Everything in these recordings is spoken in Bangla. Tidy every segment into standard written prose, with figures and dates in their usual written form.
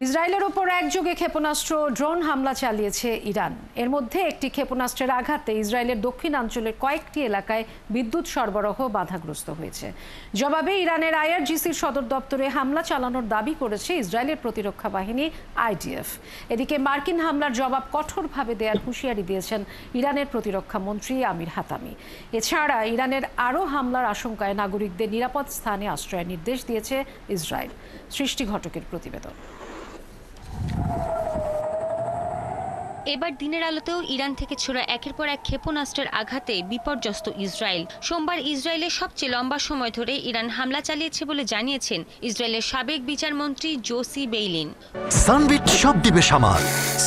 ইসরায়েলের ওপর একযোগে ক্ষেপণাস্ত্র ড্রোন হামলা চালিয়েছে ইরান। এর মধ্যে একটি ক্ষেপণাস্ত্রের আঘাতে ইসরায়েলের দক্ষিণাঞ্চলের কয়েকটি এলাকায় বিদ্যুৎ সরবরাহ বাধাগ্রস্ত হয়েছে। জবাবে ইরানের আইআরজিসির সদর দপ্তরে হামলা চালানোর দাবি করেছে ইসরায়েলের প্রতিরক্ষা বাহিনী আইডিএফ। এদিকে মার্কিন হামলার জবাব কঠোরভাবে দেওয়ার হুঁশিয়ারি দিয়েছেন ইরানের প্রতিরক্ষা মন্ত্রী আমির হাতামি। এছাড়া ইরানের আরও হামলার আশঙ্কায় নাগরিকদের নিরাপদ স্থানে আশ্রয়ের নির্দেশ দিয়েছে ইসরায়েল। সৃষ্টি ঘটকের প্রতিবেদন। এবার দিনের আলোতেও ইরান থেকে ছোড়া একের পর এক ক্ষেপণাস্ত্রের আঘাতে বিপর্যস্ত ইসরায়েল। সোমবার ইসরায়েলের সবচেয়ে লম্বা সময় ধরে ইরান হামলা চালিয়েছে বলে জানিয়েছেন ইসরায়েলের সাবেক বিচারমন্ত্রী জোসি বেইলিন। সানবিট সব দিবে সামাল।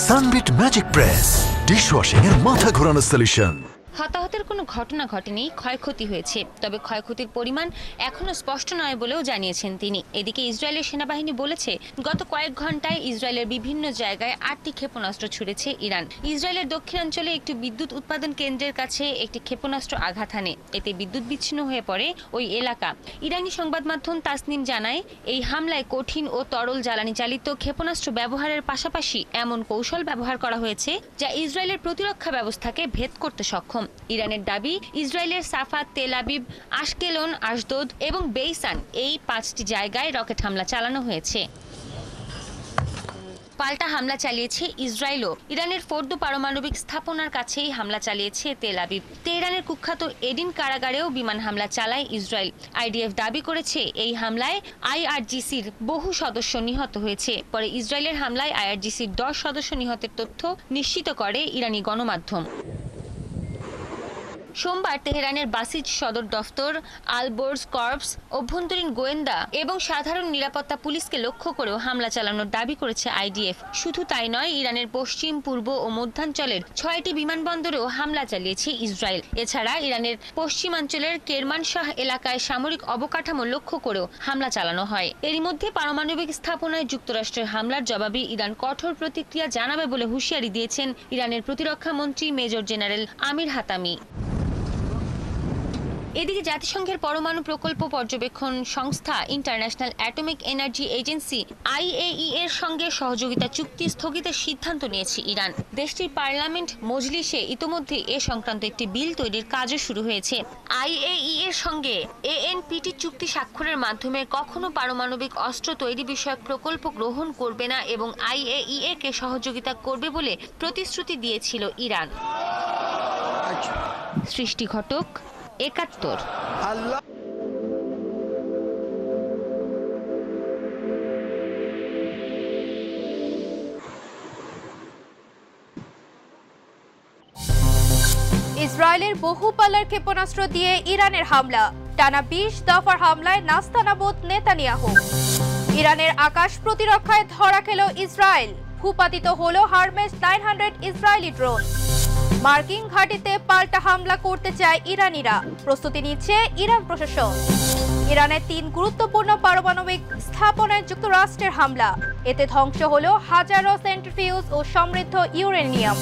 সানবিট ম্যাজিক প্রেস ডিশওয়াশিং এর মাথা ঘোরানো সলিউশন। হতাহতের কোনো ঘটনা ঘটেনি, ক্ষয়ক্ষতি হয়েছে, তবে ক্ষয়ক্ষতির পরিমাণ এখনো স্পষ্ট নয় বলেও জানিয়েছেন তিনি। এদিকে ইসরায়েলের সেনাবাহিনী বলেছে গত কয়েক ঘন্টায় ইসরায়েলের বিভিন্ন জায়গায় 8টি ক্ষেপণাস্ত্র ছুড়েছে ইরান। ইসরায়েলের দক্ষিণাঞ্চলে একটি বিদ্যুৎ উৎপাদন কেন্দ্রের কাছে একটি ক্ষেপণাস্ত্র আঘাত হানে, এতে বিদ্যুৎ বিচ্ছিন্ন হয়ে পড়ে ওই এলাকা। ইরানি সংবাদ মাধ্যম তাসনিম জানায় এই হামলায় কঠিন ও তরল জ্বালানি চালিত ক্ষেপণাস্ত্র ব্যবহারের পাশাপাশি এমন কৌশল ব্যবহার করা হয়েছে যা ইসরায়েলের প্রতিরক্ষা ব্যবস্থাকে ভেদ করতে সক্ষম। ইরানের দাবি, ইসরায়েলের সাফা, তেল আবিব, আশকেলন, আশদোদ এবং বেইসান এই 5টি জায়গায় রকেট হামলা চালানো হয়েছে। পাল্টা হামলা চালিয়েছে ইসরায়েলও। ইরানের ফোর্দো পারমাণবিক স্থাপনার কাছেই হামলা চালিয়েছে তেল আবিব। তেহরানের কুখ্যাত এডিন কারাগারেও বিমান হামলা চালায় ইসরায়েল। আইডিএফ দাবি করেছে এই হামলায় আইআরজিসির বহু সদস্য নিহত হয়েছে। পরে ইসরায়েলের হামলায় আইআরজিসির 10 সদস্য নিহতের তথ্য নিশ্চিত করে ইরানি গণমাধ্যম। সোমবার তেহরানের বাসিজ সদর দফতর, আলবোর্জ কর্পস, অভ্যন্তরীণ গোয়েন্দা এবং সাধারণ নিরাপত্তা পুলিশকে লক্ষ্য করেও হামলা চালানোর দাবি করেছে আইডিএফ। শুধু তাই নয়, ইরানের পশ্চিম, পূর্ব ও মধ্যাঞ্চলের 6টি বিমানবন্দরেও হামলা চালিয়েছে ইসরায়েল। এছাড়া ইরানের পশ্চিমাঞ্চলের কেরমানশাহ এলাকায় সামরিক অবকাঠামো লক্ষ্য করেও হামলা চালানো হয়। এরই মধ্যে পারমাণবিক স্থাপনায় যুক্তরাষ্ট্রের হামলার জবাবে ইরান কঠোর প্রতিক্রিয়া জানাবে বলে হুঁশিয়ারি দিয়েছেন ইরানের প্রতিরক্ষা মন্ত্রী মেজর জেনারেল আমির হাতামি। এদিকে জাতিসংঘের পরমাণু প্রকল্প পর্যবেক্ষণ সংস্থা ইন্টারন্যাশনাল অ্যাটমিক এনার্জি এজেন্সি আইএইই এর সঙ্গে সহযোগিতা চুক্তি স্থগিতের সিদ্ধান্ত নিয়েছে ইরান। দেশটির পার্লামেন্ট মজলিসে ইতোমধ্যে এ সংক্রান্ত একটি বিল তৈরির কাজও শুরু হয়েছে। আইএইই এর সঙ্গে এএনপিটি চুক্তি স্বাক্ষরের মাধ্যমে কখনো পারমাণবিক অস্ত্র তৈরি বিষয়ক প্রকল্প গ্রহণ করবে না এবং আইএইই কে সহযোগিতা করবে বলে প্রতিশ্রুতি দিয়েছিল ইরান। সৃষ্টি ঘটক, 71। ইসরায়েলের বহুপাল্লার ক্ষেপণাস্ত্র দিয়ে ইরানের হামলা, টানা 20 দফার হামলায় নাস্তানাবুদ নেতানিয়াহু। ইরানের আকাশ প্রতিরক্ষায় ধরা খেল ইসরায়েল, ভূপাতিত হলো হারমেস 900 ইসরায়েলি ড্রোন। মার্কিন ঘাঁটিতে পাল্টা হামলা করতে চায় ইরানিরা, প্রস্তুতি নিচ্ছে ইরান প্রশাসন। ইরানের 3 গুরুত্বপূর্ণ পারমাণবিক স্থাপনায় যুক্তরাষ্ট্রের হামলা, এতে ধ্বংস হলো হাজারো সেন্ট্রিফিউজ ও সমৃদ্ধ ইউরেনিয়াম।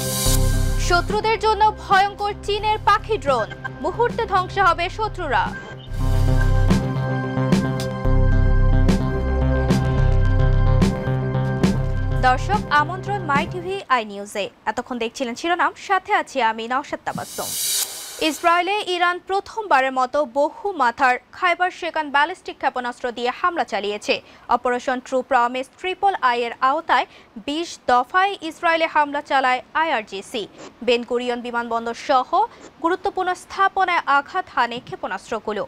শত্রুদের জন্য ভয়ঙ্কর চীনের পাখি ড্রোন, মুহূর্তে ধ্বংস হবে শত্রুরা। দর্শক, আমন্ত্রণ মাই টিভি আই নিউজে। এতক্ষণ দেখছিলেন শিরোনাম, সাথে আছি আমি নওশাদ তাবাসসুম। ইসরায়েলে ইরান প্রথমবারের মতো বহু মাথার খাইবার শেকান ব্যালিস্টিক ক্ষেপণাস্ত্র দিয়ে হামলা চালিয়েছে। অপারেশন ট্রু প্রমিস আই এর আওতায় 20 দফায় ইসরায়েলে হামলা চালায় আইআরজিসি। বেন গুরিয়ন বিমানবন্দর সহ গুরুত্বপূর্ণ স্থাপনায় আঘাত হানে ক্ষেপণাস্ত্রগুলো।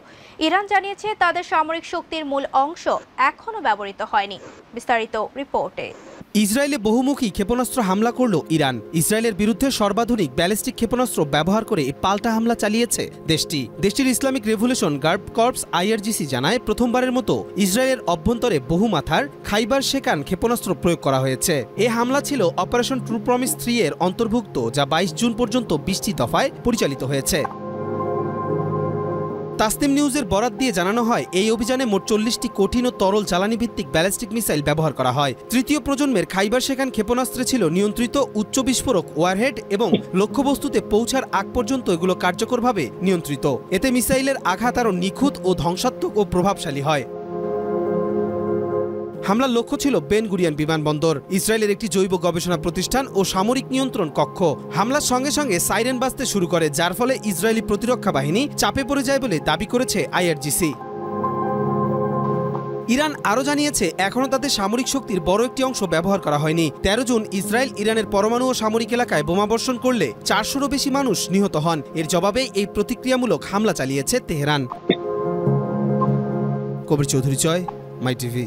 ইরান জানিয়েছে তাদের সামরিক শক্তির মূল অংশ এখনও ব্যবহৃত হয়নি। বিস্তারিত রিপোর্টে। ইসরায়েলে বহুমুখী ক্ষেপণাস্ত্র হামলা করল ইরান। ইসরায়েলের বিরুদ্ধে সর্বাধুনিক ব্যালিস্টিক ক্ষেপণাস্ত্র ব্যবহার করে পাল্টা হামলা চালিয়েছে দেশটির Islamic Revolution Guard Corps IRGC জানায় প্রথমবারের মতো ইসরায়েলের অভ্যন্তরে বহু মাথার খাইবার শেকান ক্ষেপণাস্ত্র প্রয়োগ করা হয়েছে। এ হামলা ছিল অপারেশন ট্রু প্রমিস 3 এর অন্তর্ভুক্ত, যা 22 জুন পর্যন্ত 20টি দফায় পরিচালিত হয়েছে। তাসনিম নিউজের বরাত দিয়ে জানানো হয়, এই অভিযানে মোট 40টি কঠিন ও তরল জ্বালানি ভিত্তিক ব্যালিস্টিক মিসাইল ব্যবহার করা হয়। তৃতীয় প্রজন্মের খাইবার শেকান ক্ষেপণাস্ত্রে ছিল নিয়ন্ত্রিত উচ্চ বিস্ফোরক ওয়ারহেড এবং লক্ষ্যবস্তুতে পৌঁছার আগ পর্যন্ত এগুলো কার্যকরভাবে নিয়ন্ত্রিত। এতে মিসাইলের আঘাত আরও নিখুঁত ও ধ্বংসাত্মক ও প্রভাবশালী হয়। হামলার লক্ষ্য ছিল বেন গুরিয়ান বিমানবন্দর, ইসরায়েলের একটি জৈব গবেষণা প্রতিষ্ঠান ও সামরিক নিয়ন্ত্রণ কক্ষ। হামলার সঙ্গে সঙ্গে সাইরেন বাজতে শুরু করে, যার ফলে ইসরায়েলি প্রতিরক্ষা বাহিনী চাপে পড়ে যায় বলে দাবি করেছে আইআরজিসি। ইরান আরও জানিয়েছে এখনও তাদের সামরিক শক্তির বড় একটি অংশ ব্যবহার করা হয়নি। 13 জুন ইসরায়েল ইরানের পরমাণু ও সামরিক এলাকায় বোমাবর্ষণ করলে 400-রও বেশি মানুষ নিহত হন। এর জবাবে এই প্রতিক্রিয়ামূলক হামলা চালিয়েছে তেহরান। কবির চৌধুরী, মাই টিভি।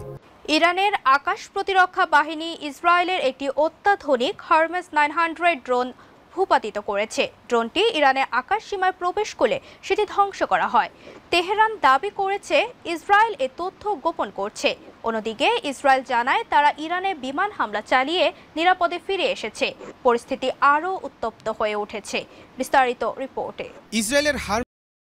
ইরানের আকাশ প্রতিরক্ষা বাহিনী ইসরায়েলের একটি অত্যাধুনিক হারমেস 900 ড্রোন ভূপাতিত করেছে। ড্রোনটি ইরানের আকাশ সীমায় প্রবেশ করলে সেটি ধ্বংস করা হয়। তেহরান দাবি করেছে ইসরায়েল এ তথ্য গোপন করছে। অন্যদিকে ইসরায়েল জানায় তারা ইরানে বিমান হামলা চালিয়ে নিরাপদে ফিরে এসেছে। পরিস্থিতি আরও উত্তপ্ত হয়ে উঠেছে। বিস্তারিত রিপোর্টে। ইসরায়েলের